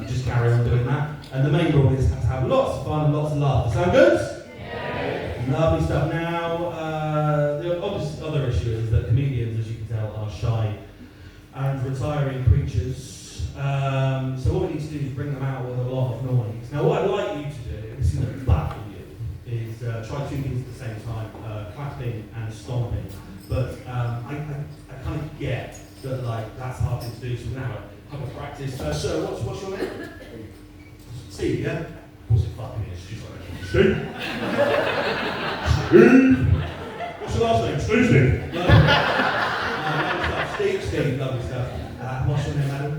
Just carry on doing that. And the main rule is to have lots of fun and lots of laughter. Sound good? Yeah. Lovely stuff. Now, the obvious other issue is that comedians, as you can tell, are shy and retiring creatures. So what we need to do is bring them out with a lot of noise. Now, what I'd like you to do, this is going to baffle you, is try two things at the same time, clapping and stomping. But I kind of get that that's hard thing to do, so we're going to have a practice. So what's your name? Steve, yeah? Of course it fucking is. Steve? Steve? What's your last name? Steve. Steve, lovely stuff. What's your name, madam?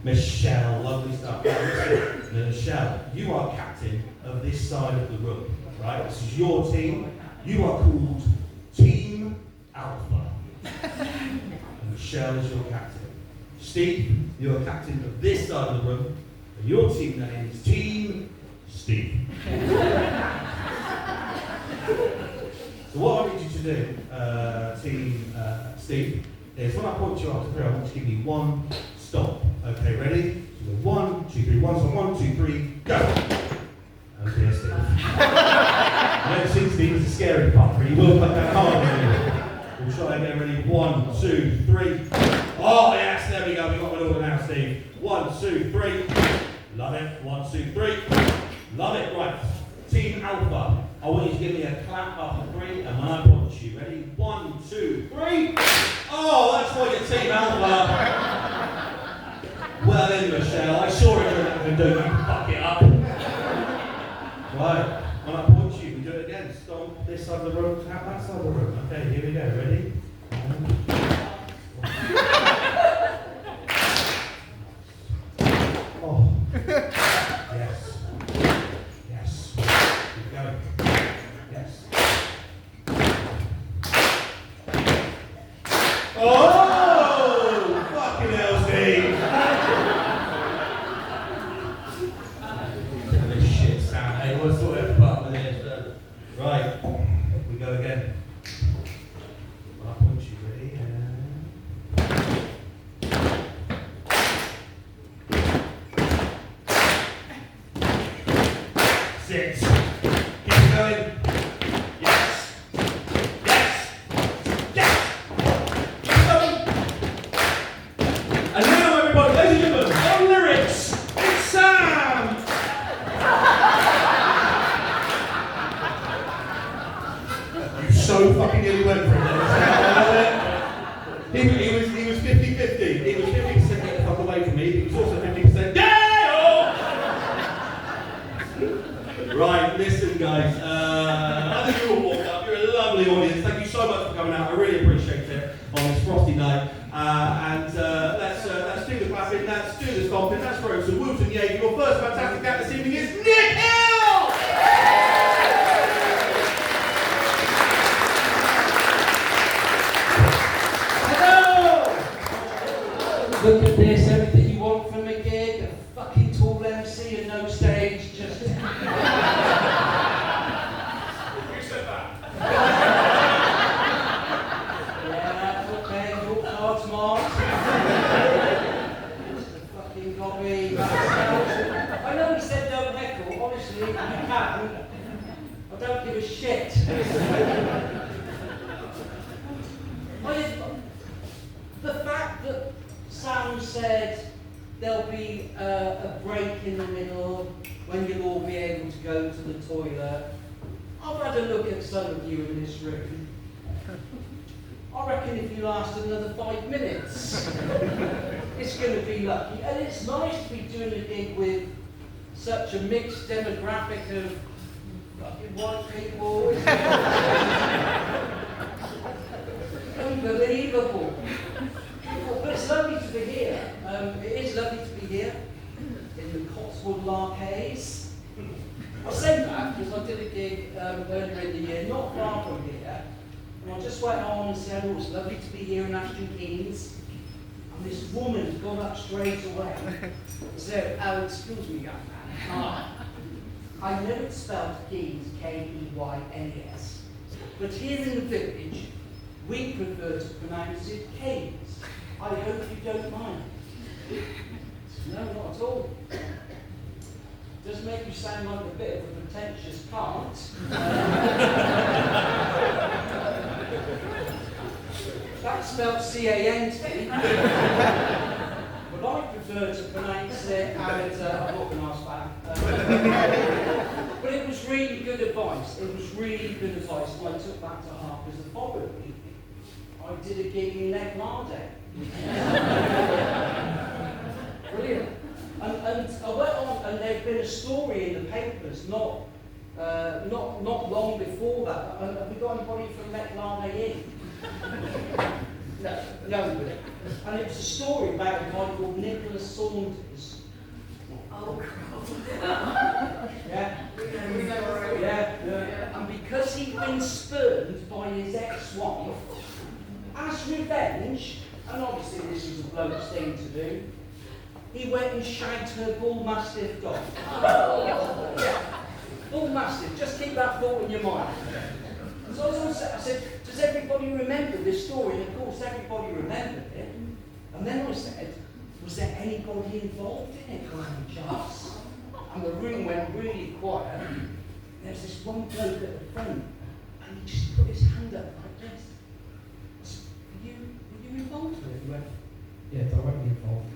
Michelle, lovely stuff. Michelle, you are captain of this side of the room, right? This is your team. You are called Team Alpha. And Michelle is your captain. Steve, you're captain of this side of the room. And your team name is Team Steve. So what I need you to do, Team Steve, is when I point you up to three, I want to give you one stop. Okay, ready? So 1, 2, 3, 1, so 1, 2, 3, go! Okay, Steve. I don't think Steve is the scary part, but he will put that hard. We'll try again, ready? 1, 2, 3. Oh, yes, there we go. We've got one order now, Steve. 1, 2, 3. Love it. 1, 2, 3. Love it. Right. Team Alpha. I want you to give me a clap after 3, and when I point you, ready? 1, 2, 3. Oh, that's why you're Team Alpha. Well then, Michelle, I saw it what I'm going to do. You fuck it up. Right. When I point you, we do it again. Stomp this side of the room, tap that side of the room. Okay, here we go. Ready? Oh. Yes. Yes. Keep going. Yes. Oh! Fucking hell, Steve! This shit sound. Hey, what sort of part with this? Right. We go again. When I point you, ready? Sit. Keep going. Yes. Yes. Yes. Keep going. And now, everybody, ladies and gentlemen, on lyrics, it's Sam. You so fucking nearly went for it. He was 50-50. He was 50% get the fuck away from me. He was also 50% yeah! Right, listen guys, I think you're all warmed up. You're a lovely audience. Thank you so much for coming out. I really appreciate it on this frosty night. Let's do the clapping, let's do the stomping, let's throw some whoops and yay. Your first fantastic act this evening is Nick Hill! Hello! Look at this, everything you want from a gig, a fucking tall MC and no stage, just... Who said that? Yeah, okay, your cards marked. Mr. fucking Gobby. I know he said don't heckle, honestly, you can. I don't give a shit. The fact that Sam said there'll be a break in the middle when you'll all be able to go to the toilet. I've had a look at some of you in this room. I reckon if you last another 5 minutes, it's going to be lucky. And it's nice to be doing a gig with such a mixed demographic of fucking white people. It's unbelievable. But it's lovely to be here. It is lovely to be here in the Cotswold Arcades. I say that because I did a gig earlier in the year, not far from here, and I just went on and said, oh, it's lovely to be here in Ashton Keynes. And this woman got up straight away and said, oh, excuse me, young man. I know it's spelled Keynes, K-E-Y-N-E-S, but here in the village, we prefer to pronounce it Keynes. I hope you don't mind. No, not at all. Does make you sound like a bit of a pretentious cunt. That's spelled C-A-N-T. But I prefer to pronounce it as, I'm not going to ask back. But it was really good advice. It was really good advice, and I took that to heart, because the following week, I did a gig in Leclarde. Brilliant. And I went on, and there'd been a story in the papers not long before that. Have we got anybody from Leclarde in? No, nobody. And it was a story about a guy called Nicholas Saunders. Oh, Yeah. God. Yeah. And because he'd been spurned by his ex-wife, as revenge, and obviously this was a bloke's thing to do, he went and shagged her bull mastiff dog. Yeah. Bull mastiff, just keep that thought in your mind. So I said, does everybody remember this story? And of course everybody remembered it. And then I said, was there anybody involved in it by any chance? And the room went really quiet. There's this one bloke at the front, and he just put his hand up like this. I said, were you involved with it? He went, yeah, directly involved.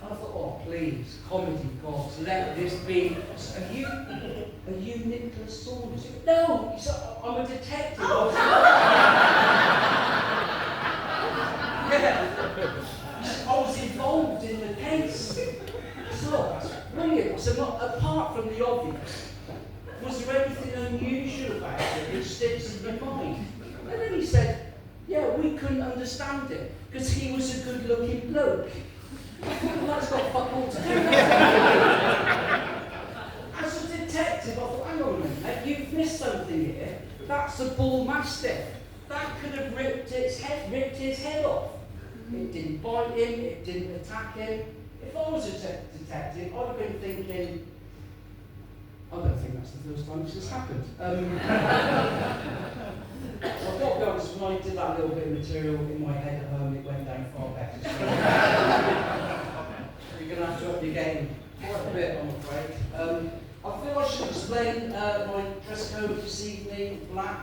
And I thought, oh please, comedy gods, let this be. Are you Nicholas Saunders? He went, no, he said, I'm a detective. I was involved in the case. So that's brilliant. So not apart from the obvious, was there anything unusual about it which sticks in your mind? And then he said, yeah, we couldn't understand it because he was a good-looking bloke. Well, that's got fuck all to do with it. As a detective, I thought, hang on a minute, you've missed something here. That's a bull mastiff. That could have ripped his head off. It didn't bite him, it didn't attack him. If I was a detective, I'd have been thinking, I don't think that's the first time this has happened. I've got to be honest, when I did that little bit of material in my head at home, it went down far better. You're going to have to up your game quite a bit, I'm afraid. I feel I should explain my dress code this evening, black.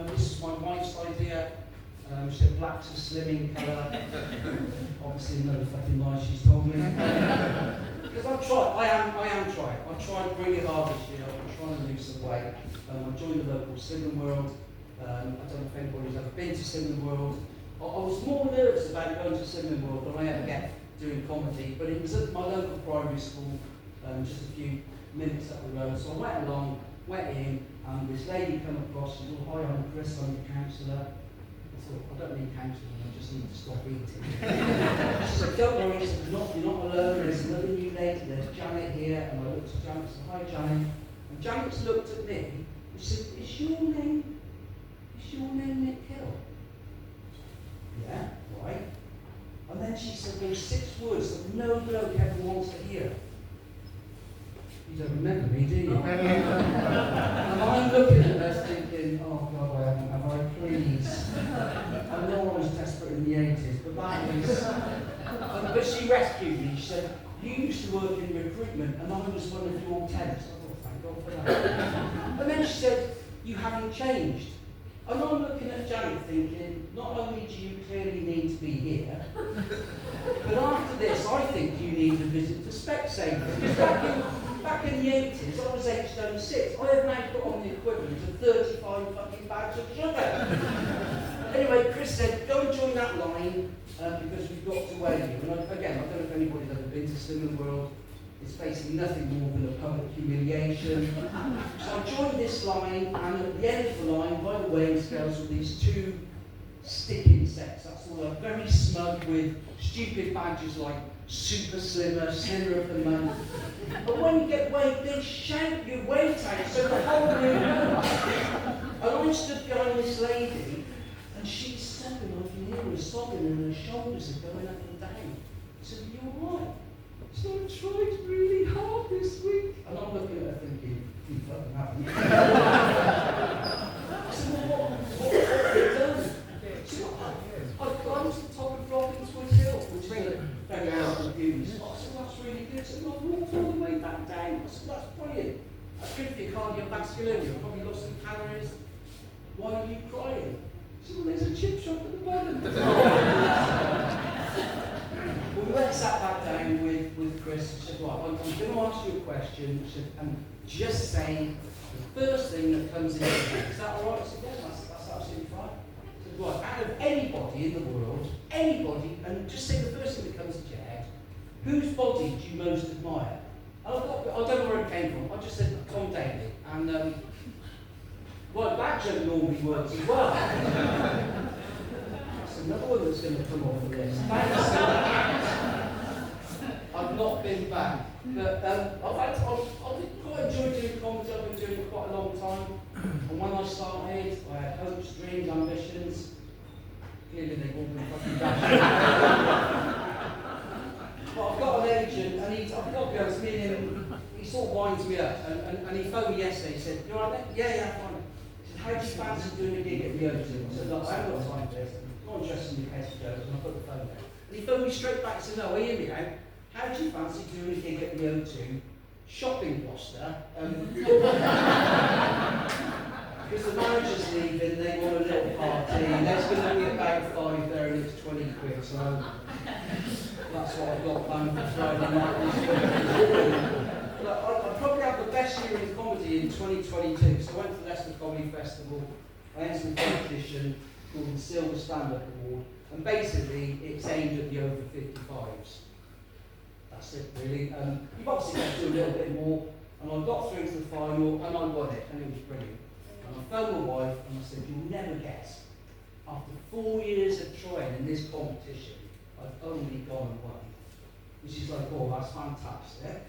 This is my wife's idea. She said black's a slimming colour. Obviously no fucking lie she's told me. Because I've tried, I am trying. I've tried really hard this year. I'm trying to lose some weight. I joined the local Slimming World. I don't know if anybody's ever been to Slimming World. I was more nervous about going to Slimming World than I ever get doing comedy, but it was at my local primary school, just a few minutes up the road. So I went along, went in, and this lady came across, she said, oh, hi, I'm Chris, I'm the counsellor. I thought, I don't need counselling, I just need to stop eating. She said, don't worry, she said, you're not alone, there's another new lady, there's Janet here. And I looked at Janet and said, hi Janet. And Janet looked at me and she said, is your name Nick Hill? Yeah, right. And then she said those 6 words that no bloke ever wants to hear. You don't remember me, do you? And I'm looking at her thinking, oh God, I haven't, have I, please? I know I was desperate in the 80s, but that was... but she rescued me. She said, you used to work in recruitment and I was one of your temps. I thought, thank God for that. And then she said, you haven't changed. And I'm looking at Janet thinking, not only do you clearly need to be here, but after this, I think you need a visit to Specsavers. Because back in the 80s, I was aged 06. I have now put on the equivalent of 35 fucking bags of sugar. Anyway, Chris said, go and join that line, because we've got to weigh you. And again, I don't know if anybody's ever been to Slimming World. It's basically nothing more than a public humiliation. So I joined this line, and at the end of the line, by the weighing scales, were these 2 stick insects. That's all. Very smug with stupid badges like super slimmer, slimmer of the month. But when you get weighed, they shout your weight out, so the whole room knows. And I stood behind this lady, and she's sobbing. I can hear her sobbing, and her shoulders are going up and down. I said, are you alright? So I tried really hard this week. And I'm looking at her thinking, you fucking haven't. I said, well, what have you done? She said, I climbed to the top of Robbinswood Hill, which is a very said, well, I walked all the way back down. I said, that's brilliant. That's good for your cardiovascular, you'll probably lost some calories. Why are you crying? She said, well, there's a chip shop at the bottom. Well, we went sat back down with Chris and said, right, I'm going to ask you a question. She said, and just say the first thing that comes in your head. Is that all right? I said, yeah, that's absolutely fine. I said, right, out of anybody in the world, anybody, and just say the first thing that comes into your head, whose body do you most admire? And I don't know where it came from. I just said Tom Daley. And, well, that joke normally works as well. That's another one that's going to come off the list. Thanks. I've not been back. But I've quite enjoyed doing comedy. I've been doing it quite a long time. And when I started, I had hopes, dreams, ambitions. Clearly they've all been fucking dashed. But I've got an agent, and I've got to be honest, me and him, he sort of winds me up. And he phoned me yesterday. He said, you all right, mate? Yeah, fine. He said, how do you fancy doing a gig at the O2? I said, look, I haven't got time for this. I'm not interested in your petty jokes. And I put the phone down. And he phoned me straight back and said, no, hear me out. How do you fancy doing a gig at the O2? Shopping Gloucester. Because the manager's leaving, they want a little party. There's going to be about 5 there and it's 20 quid. So that's what I've got planned for Friday night. Look, I probably had the best year in comedy in 2022. So I went to the Leicester Comedy Festival. I entered a competition called the Silver Stand-Up Award. And basically, it's aimed at the over 55s. That's it, really. You've obviously got to do a little bit more, and I got through to the final, and I won it, and it was brilliant. And I phoned my wife, and I said, you'll never guess, after 4 years of trying in this competition, I've only gone and won. And she's like, oh, that's fantastic.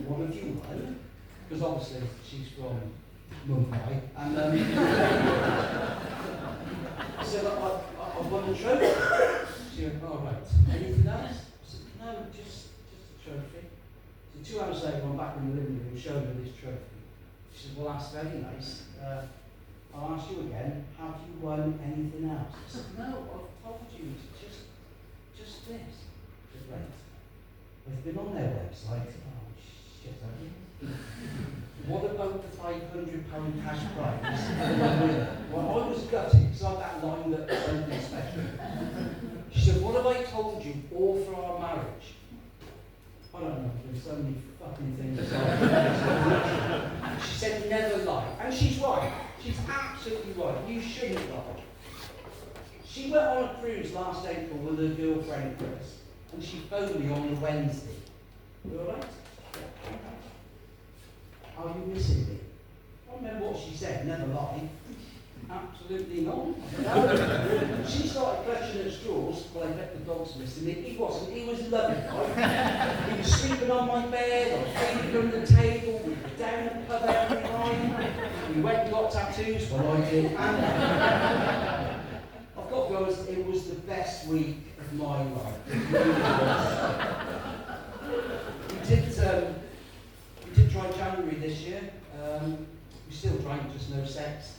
What have you won? Because obviously, she's from Mumbai, and I said, I won the trophy. She went, oh, right, anything else? I said, no, just trophy. So 2 hours later, I'm back in the living room showing her this trophy. She said, well, that's very nice. I'll ask you again, have you won anything else? I said, no, I've told you, it's just this. She said, right. We've been on their website. Oh, shit, have you? What about the £500 cash prize? Well, I was gutted because I had that line that was something special. She said, what have I told you all for our marriage? I don't know, there's so many fucking things. She said, never lie. And she's right. She's absolutely right. You shouldn't lie. She went on a cruise last April with her girlfriend, Chris, and she phoned me on the Wednesday. You alright? Are you missing me? I don't remember what she said, never lie. Absolutely not. She started clutching at straws. Well, I bet the dog's missing me. He wasn't. He was loving it. He was sleeping on my bed. I was feeding on the table. We were down at the pub every night. We went and got tattoos. Well, I did. And I've got to be honest, it was the best week of my life. It really was. We did try January this year. We still drank, just no sex.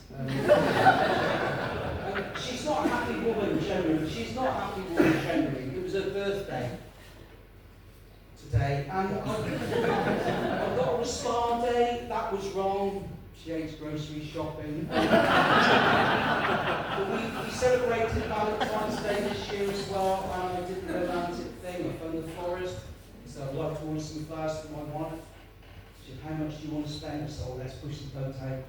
She's not a happy woman generally. She's not a happy woman generally. It was her birthday today, and I got a spa day. That was wrong. She hates grocery shopping. But we celebrated Valentine's Day this year as well, and I did the romantic thing. I found the florist. So I'd like to order some flowers for my wife. She said, how much do you want to spend? I said, oh, let's push the boat out.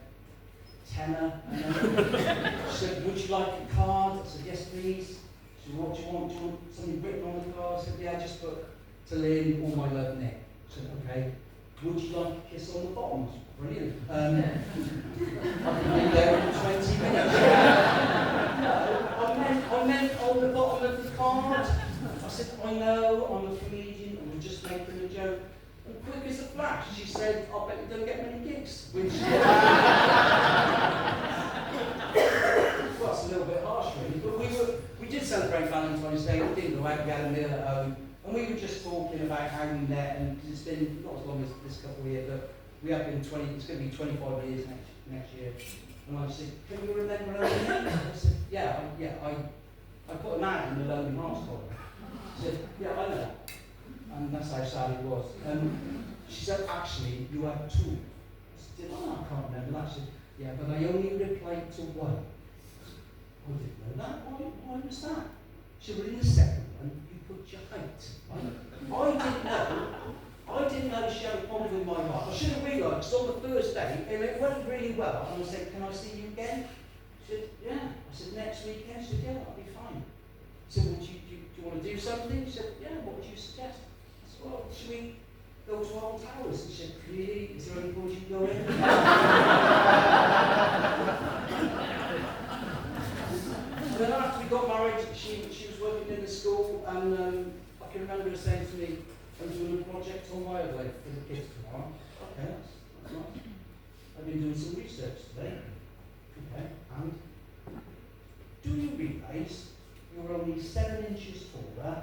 Tenner. And then she said, would you like a card? I said, yes, please. She said, what do you want? Do you want something written on the card? I said, yeah, just put to Lynn, all my love, Nick. I said, okay. Would you like a kiss on the bottom? I said, brilliant. I can be there in 20 minutes. No, I meant on the bottom of the card. I said, I know, I'm a comedian, and we're just making a joke. And quick as a flash, she said, I bet you don't get many gigs. Which, well, that's a little bit harsh, really. But we did celebrate Valentine's Day. We didn't go out, we had a meal at home. And we were just talking about how we met, and it's been not as long as this couple of years, but we have been it's going to be 25 years next year. And I said, can you remember our name? I said, yeah, I put an ad in the Lonely Hearts column. I said, yeah, I know. and that's how sad it was. She said, actually, you had two. I said, oh, I can't remember that. She said, yeah, but I only replied to one. I didn't know that. Why was that? She said, well, in the second one, you put your height, right? I didn't know she had a problem with my height. I should have realised, because on the first day, it went really well, and I said, can I see you again? She said, yeah. I said, next weekend? She said, yeah, that'll be fine. I said, well, do you want to do something? She said, yeah, what would you suggest? I said, well, should we go to Alton Towers? And she said, really? Is there any point you can go in? And then after we got married, she was working in the school, and I can remember her saying to me, I'm doing a project on wildlife for the kids tomorrow. Okay, that's nice. I've been doing some research today. Okay, and do you realise you're only 7 inches taller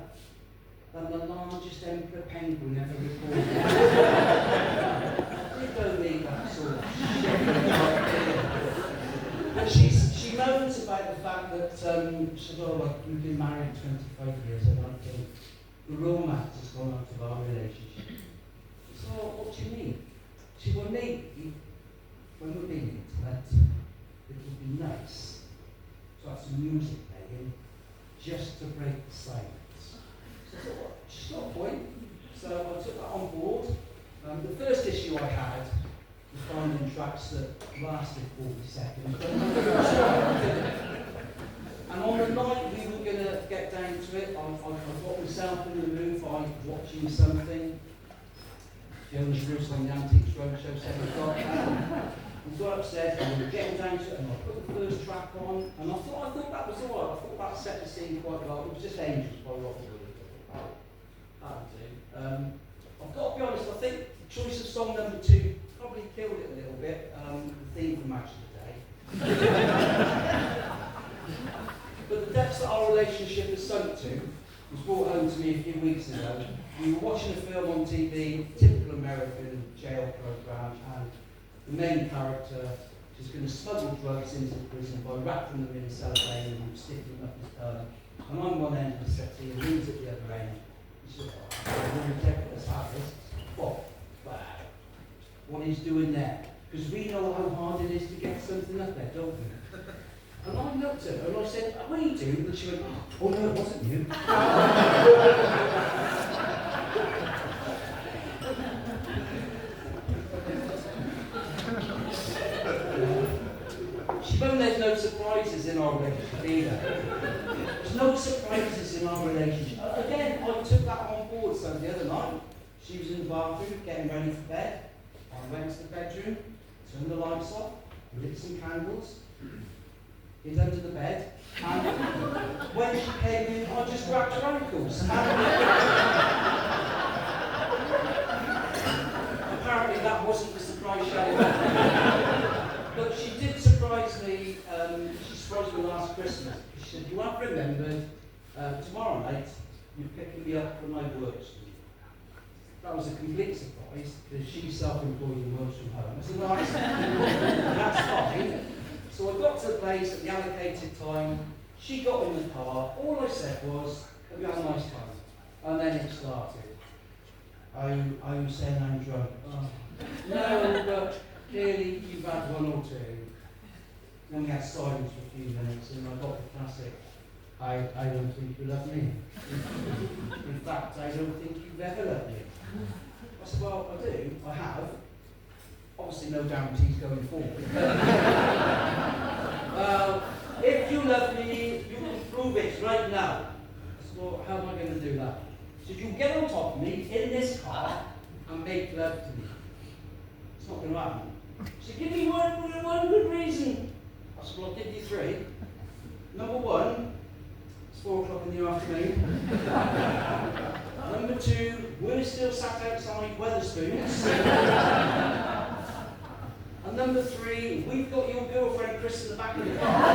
than the largest emperor penguin ever recorded? You don't need that sort of shit. But she moans about the fact that she said, oh, well, we've been married 25 years, and I think the romance has gone out of our relationship. So, what do you mean? She said, well, maybe when we're being intimate, it would be nice to have some music playing just to break the silence. So I thought, well, she's got a point. So I took that on board. The first issue I had was finding tracks that lasted 40 seconds. And on the night we were going to get down to it, I got myself in the mood by watching something. Jonas Jerusalem, the Antiques Roadshow, 7 o'clock. We got upstairs and we were getting down to it, and I put the first track on, and I thought that was all right. I thought that set the scene quite well. It was just Angels by Robert Williams. That'll do. I've got to be honest, I think the choice of song number 2 probably killed it a little bit, the theme from Match of the Day. But the depths that our relationship has sunk to was brought home to me a few weeks ago. We were watching a film on TV, typical American jail program, and the main character is going to smuggle drugs into the prison by wrapping them in cellophane and sticking them up his tongue. And I'm one end of the settee and he's at the other end. He said, oh, I'm ridiculous artist. What? Wow. What he's doing there. Because we know how hard it is to get something up there, don't we? And I looked at her and I said, what are you doing? And she went, oh no, it wasn't you. She found there's no surprises in our relationship either. There's no surprises in our relationship. Again, I took that on board. So the other night, she was in the bathroom getting ready for bed. I went to the bedroom, turned the lights off, lit some candles, hid under the bed, and when she came in, I just grabbed her ankles. Apparently that wasn't the surprise she had. But she did surprise me, she surprised me last Christmas. She said, you have remembered, tomorrow night, you're picking me up from my work street. That was a complete surprise, because she's self-employed and works from home. I said, well, that's fine. So I got to the place at the allocated time, she got in the car, all I said was, have you had a nice time? And then it started. Are you saying I'm drunk? Oh. No, but clearly you've had one or two. Then we had silence for a few minutes and I got the classic, I don't think you love me. In fact, I don't think you've ever loved me. I said, well, I do, I have. Obviously no guarantees going forward. If you love me, you can prove it right now. I said, well, how am I going to do that? She said, you get on top of me in this car and make love to me. It's not going to happen. She said, give me one good reason. I said, well, I'll give you 3. Number 1, it's 4 o'clock in the afternoon. Number 2, we're still sat outside Wetherspoons. And number 3, we've got your girlfriend Chris in the back of the car.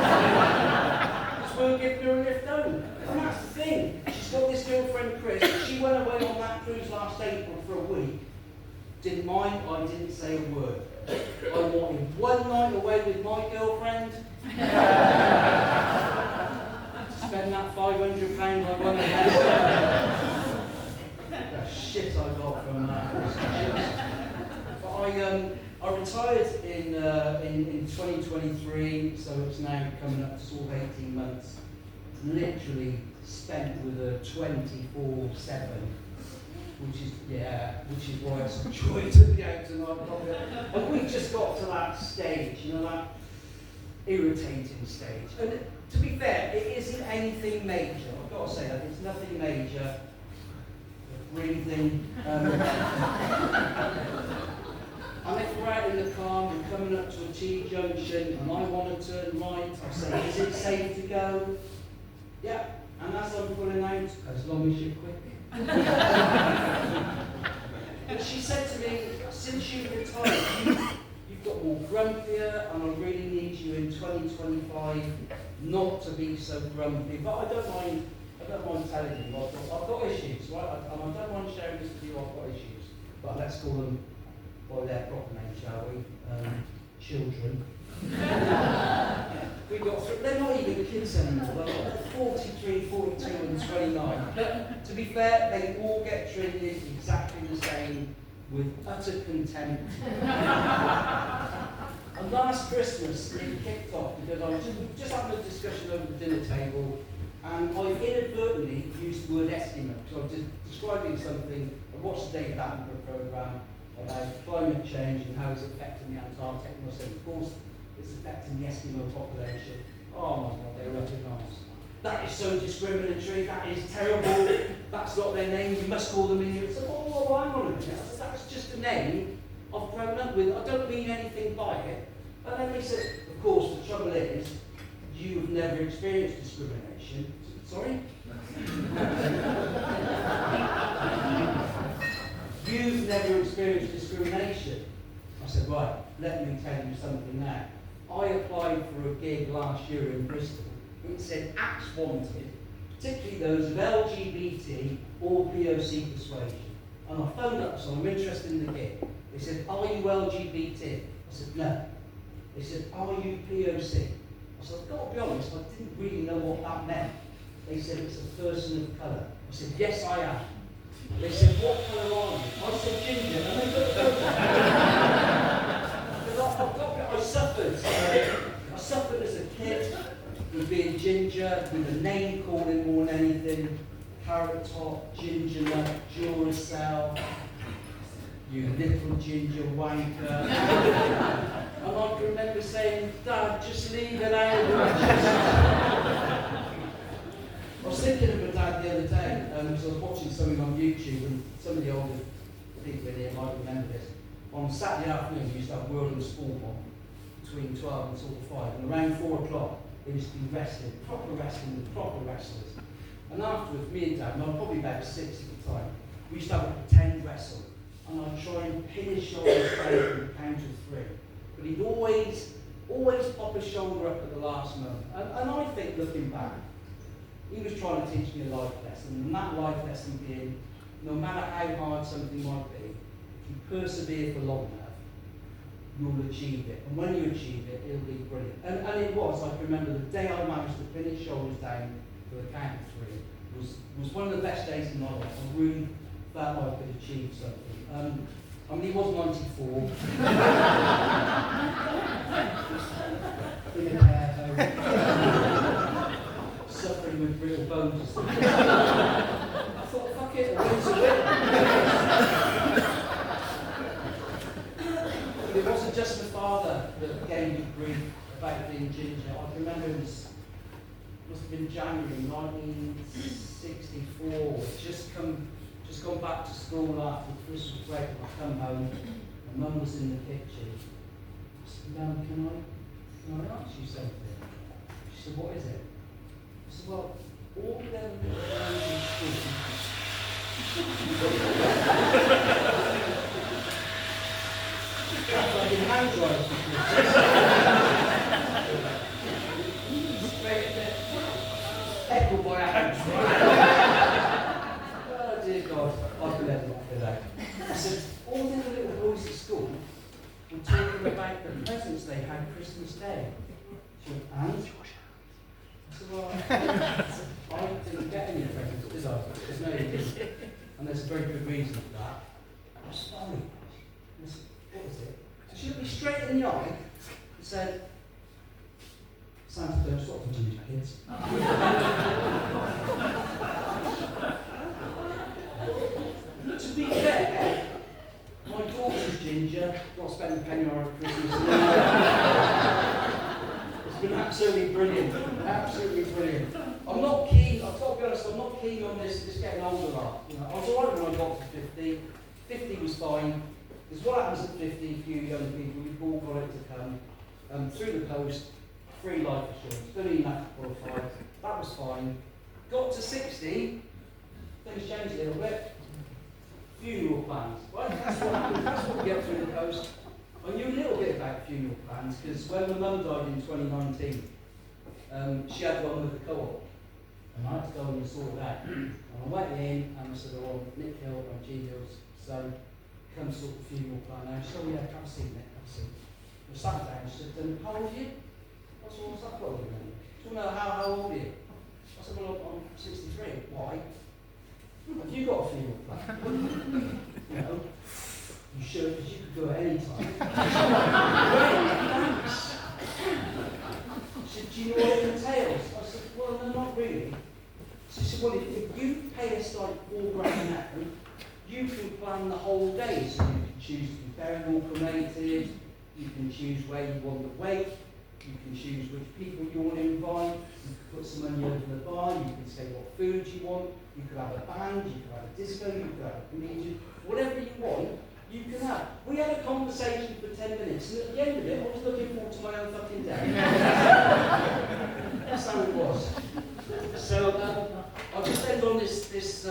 Because we're giving her a lift home. And that's the thing. She's got this girlfriend Chris. She went away on that cruise last April for a week. Didn't mind, I didn't say a word. I wanted one night away with my girlfriend. Spend that £500 I won against her. shit I got from that. But I retired in 2023, so it's now coming up to sort of 18 months. Literally spent with a 24/7, which is why it's a joy to be out tonight. And we just got to that stage, you know, that irritating stage. And to be fair, it isn't anything major. I've got to say that it's nothing major. Breathing. And if we're out in the car, we're coming up to a T-junction, and I want to turn right, I say, is it safe to go? Yeah. And as I'm pulling out, as long as you're quick. But she said to me, since you've retired, you've got more grumpier, and I really need you in 2025 not to be so grumpy. But I don't mind telling you, I've got issues, right? And I don't mind sharing this with you, I've got issues. But let's call them by their proper name, shall we? Children. They're not even kids anymore. They're 43, 42 and 29. But to be fair, they all get treated exactly the same with utter contempt. And last Christmas, it kicked off because I was just having a discussion over the dinner table, and I inadvertently used the word Eskimo. So I was just describing something. I watched the David Attenborough programme about climate change and how it's affecting the Antarctic. And I said, of course, it's affecting the Eskimo population. Oh my God, they were up in arms. That is so discriminatory, that is terrible, that's not their name, you must call them Inuit. I said, oh, hang on a minute. I said, that's just a name I've grown up with, I don't mean anything by it. And then they said, of course, the trouble is, you've never experienced discrimination. Sorry? You've never experienced discrimination. I said, right, let me tell you something now. I applied for a gig last year in Bristol. It said acts wanted, particularly those of LGBT or POC persuasion. And I phoned up, so I'm interested in the gig. They said, are you LGBT? I said, no. They said, are you POC? I said, I've got to be honest, I didn't really know what that meant. They said, it's a person of colour. I said, yes, I am. They said, what colour are you? I said, ginger. And they looked I suffered as a kid with being ginger, with a name calling more than anything. Carrot Top, Ginger Nut, Duracell, you little ginger wanker. And I can remember saying, Dad, just leave it out. I was thinking of my dad the other day, because I was watching something on YouTube, and some of the older people in here might remember this. On Saturday afternoon, we used to have World of Sport on, between 12 and sort of 5, and around 4 o'clock, there used to be wrestling with proper wrestlers. And afterwards, me and Dad, and I was probably about 6 at the time, we used to have a pretend wrestle, and I'd try and pin his shoulder straight at the count of 3. But he'd always pop his shoulder up at the last moment. And I think, looking back, he was trying to teach me a life lesson, and that life lesson being, no matter how hard something might be, if you persevere for long enough, you'll achieve it. And when you achieve it, it'll be brilliant. And it was. I can remember the day I managed to pin his shoulders down for the count of 3 was one of the best days in my life. I really felt like I could achieve something. I mean, he was 94. In a care home. Suffering with brittle bones. I thought, fuck it, a win's a win. But it wasn't just my father that gave me grief about being ginger. I can remember it must have been January 1964. Just gone back to school after Christmas break, and I come home, and Mum was in the kitchen. I said, Mum, can I ask you something? She said, what is it? I said, well, all them little girls in school. That's like in hand dryers Echo by hand. Oh dear God, I can never look at that. I said, all the little boys at school were talking about the presents they had Christmas Day. She went, and? I said, well, I didn't get any presents, did I? There's no idea. And there's a very good reason for that. I was sorry. I said, what is it? So she looked me straight in the eye and said, Santa, don't stop for ginger kids. To be fair, my daughter's ginger, got spent a penny on her at Christmas. It's been absolutely brilliant. Absolutely brilliant. I'm not keen, I've got to be honest, I'm not keen on this getting older lot. You know, I was alright when I got to 50. 50 was fine. Because what happens at 50, a few young people, you've all got it to come. Through the post, free life assurance. Don't even have to qualify. That was fine. Got to 60, things changed a little bit. Funeral plans, right? That's what happens. That's what we get through the post. I knew a little bit about funeral plans because when my mum died in 2019, she had one with the co-op, and I had to go and sort it out. And I went in and I said, "Oh, I'm Nick Hill, I'm G Hill's son, come sort the funeral plan out." She said, "Oh yeah, have a seat, Nick, have a seat." We sat down. She said, "How old are you?" I said, "What's that got to do with it?" She said, "No, how old are you?" I said, "Well, I'm 63. Why?" "Have you got a funeral plan?" "You know, you should, because you could go at any time." "Great, thanks." She said, "Do you know what it entails?" I said, "Well, no, not really." She said, "Well, if you pay us like £4,000 now, you can plan the whole day. So you can choose to be buried or cremated, you can choose where you want the wake, you can choose which people you want to invite, you can put some money over the bar, you can say what food you want, you could have a band, you could have a disco, you could have a comedian, whatever you want, you can have." We had a conversation for 10 minutes, and at the end of it, I was looking forward to my own fucking day. That's how it was. So, I'll just end on this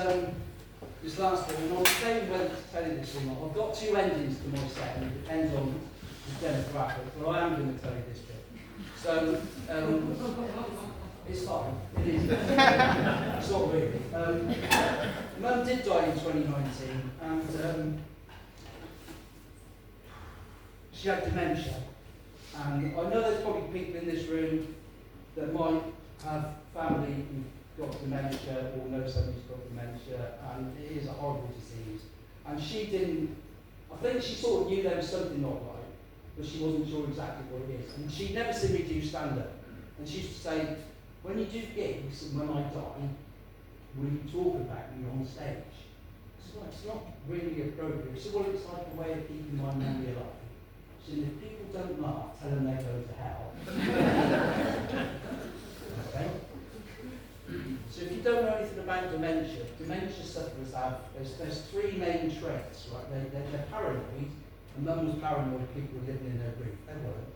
last bit, and I'm debating whether to tell you this or not. I've got two endings to my set, and it depends on the demographic, but I am going to tell you this bit. So, it's fine. It is. It's not really. Mum did die in 2019, and she had dementia. And I know there's probably people in this room that might have family who've got dementia or know somebody who's got dementia, and it is a horrible disease. And she didn't, I think she sort of knew there was something not right, but she wasn't sure exactly what it is. And she'd never seen me do stand-up. And she used to say, "When you do gigs and when I die, will you talk about me on stage?" I said, "Well, it's not really appropriate." She said, "Well, it's like a way of keeping my memory alive." She said, "If people don't laugh, tell them they go to hell." Okay? So if you don't know anything about dementia, dementia sufferers have, there's three main traits, right? They're paranoid, and Mum was paranoid of people living in their roof. They weren't.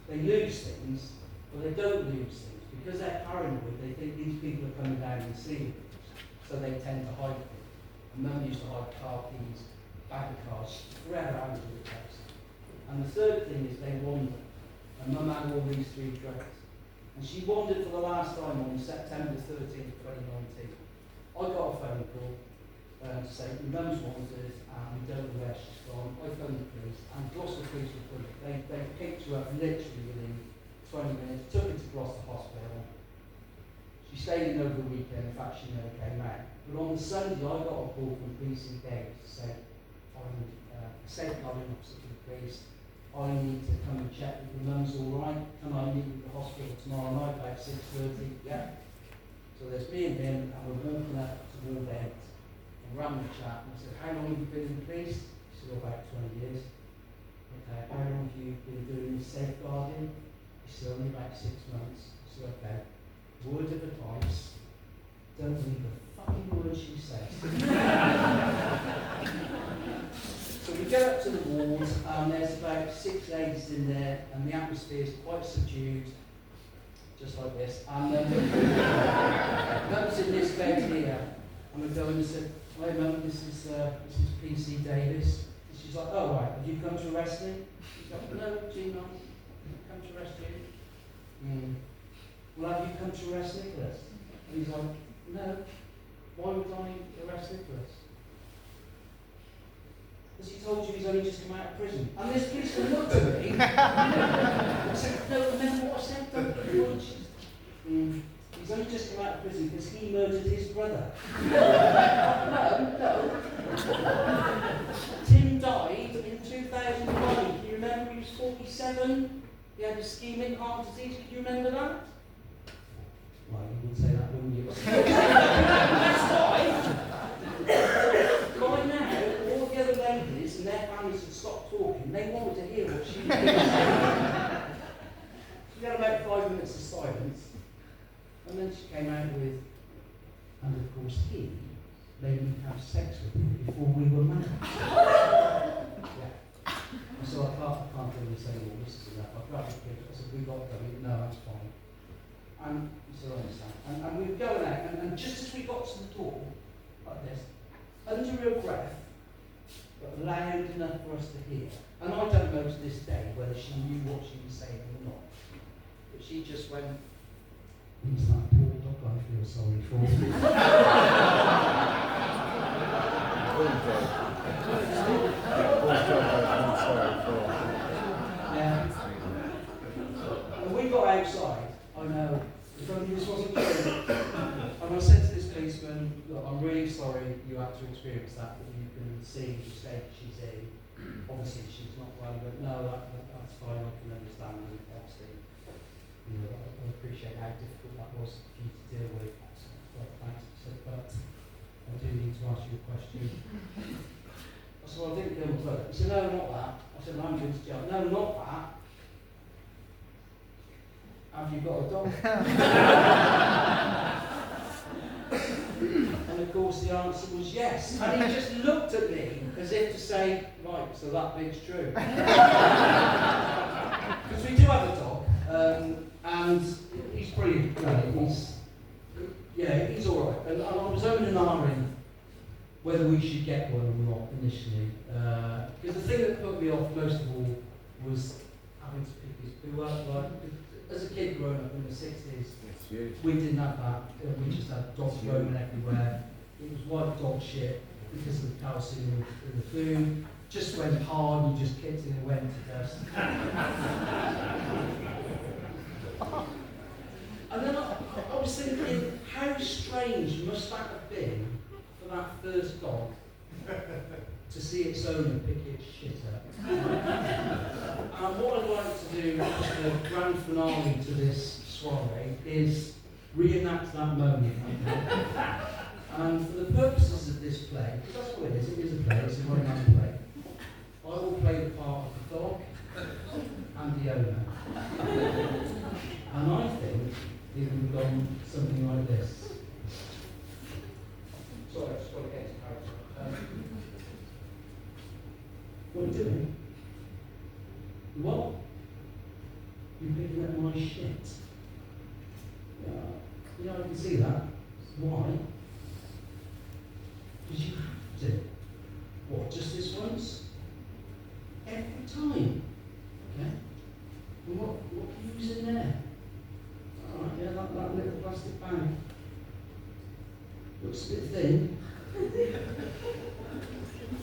They lose things, but they don't lose things. Because they're paranoid, they think these people are coming down and seeing them. So they tend to hide things. And Mum used to hide car keys, bag of cards, forever out of the place. And the third thing is they wander. And Mum had all these three traits. And she wandered for the last time on September 13th, 2019. I got a phone call to say, "Your mum's wandered and we don't know where she's gone." I phoned the police, and Gloucester police were brilliant. They picked her up literally within 20 minutes, took her to Gloucester Hospital. She stayed in over the weekend, in fact she never came out. But on the Sunday I got a call from police in Games to say, "I'm a safeguarding officer for the police. I need to come and check that your mum's alright. Can I meet you at the hospital tomorrow night about 6:30? Yeah. So there's me and him, and we're walking up to Ward End. And we're having a chat, and I said, "How long have you been in the police?" He said, "About 20 years. "Okay, how long have you been doing this safeguarding?" He said, "Only about 6 months. I said, "Okay, word of advice, don't believe a fucking word she says." So we go up to the ward, and there's about 6 ladies in there, and the atmosphere is quite subdued, just like this. And Mum's in this bed here, and we go in and said, "Hi Mum, this is PC Davis." And she's like, "Oh right, have you come to arrest me?" She's like, "No, Gina, I've come to arrest you." "Well, have you come to arrest Nicholas?" And he's like, "No, why would I arrest Nicholas?" "Because he told you he's only just come out of prison." And this policeman looked at me. I said, "No, remember what I said? Don't be conscious." He He's only just come out of prison because he murdered his brother. No. Tim died in 2009. Do you remember? He was 47. He had ischemic heart disease. Can you remember that? Well, you would say that, wouldn't you? That's why. By now, all the other ladies and their families had stopped talking. They wanted to hear what she was saying. We had about 5 minutes of silence. And then she came out with, and of course he made me have sex with him before we were married. Yeah. So I can't really say, well, this is enough. I grabbed the kid. I said, we got to go. No, that's fine. And so I understand. And we were going out, and just as we got to the door, like this, under her breath, but loud enough for us to hear. And I don't know to this day whether she knew what she was saying or not. But she just went, he's that poor dog I feel sorry for. Yeah. And we got outside, I know, if only this wasn't true. And I said to this policeman, look, I'm really sorry you had to experience that, but you can see the state she's in. Obviously she's not well, but no, that's fine, I can understand, and obviously, you know, I appreciate how difficult that was for you to deal with. So, thanks. So, but I do need to ask you a question. So I didn't go and toilet. He said, no, not that. I said, I'm going to jail. No, not that. Have you got a dog? And of course the answer was yes. And he just looked at me as if to say, right, so that bit's true. Because we do have a dog, and he's brilliant. He's alright. And I was owning and ahhing whether we should get one or not initially. Because the thing that put me off most of all was having to pick his poo up. Like, as a kid growing up in the 60s, we didn't have that. We just had dogs roaming everywhere. It was white dog shit because of the calcium in the food. Just went hard, you just kicked it and it went to dust. And then I was thinking, how strange must that have been for that first dog to see its owner pick its shit up. And what I'd like to do as the grand finale to this soiree is reenact that moment. And for the purposes of this play, because that's what it is a play, it's a one-man play, I will play the part of the dog and the owner. And I think it would have gone something like this. Sorry, I just got to get into character. What are you doing? What? You're picking up my shit. Yeah, I can see that. Why? Because you have to. What, just this once? Every time. Okay? And what was in there? Alright, yeah, that little plastic bag. Looks a bit thin.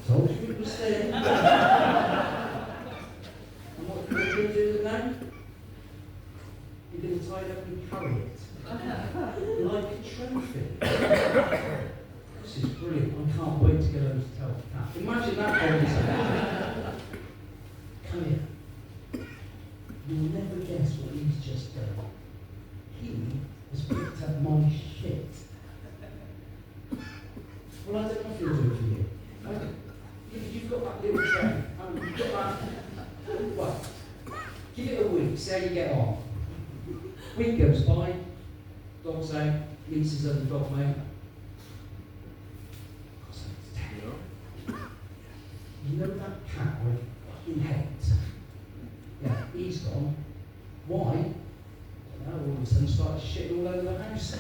Told you it was thin. And what are you going to do with it now? You're going to tie it up and carry it. Like a trophy. This is brilliant. I can't wait to get home to tell the cat. Imagine that conversation. Come here. You'll never guess what he's just done. He has picked up my shit. Well, I don't know if he'll do it for you. You've got that little tray. You've got that. Well, give it a week, see how you get on. Week goes by, dog's out, meets his other dog mate. You know that cat I fucking hate? Yeah, he's gone. Why? All of a sudden started shitting all over the house.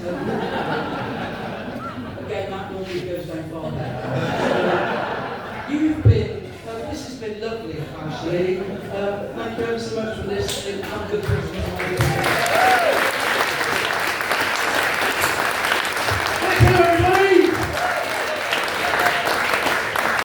Again, that normally goes down far down. You've been, this has been lovely actually. Thank you ever so much for listening. Have a good Christmas.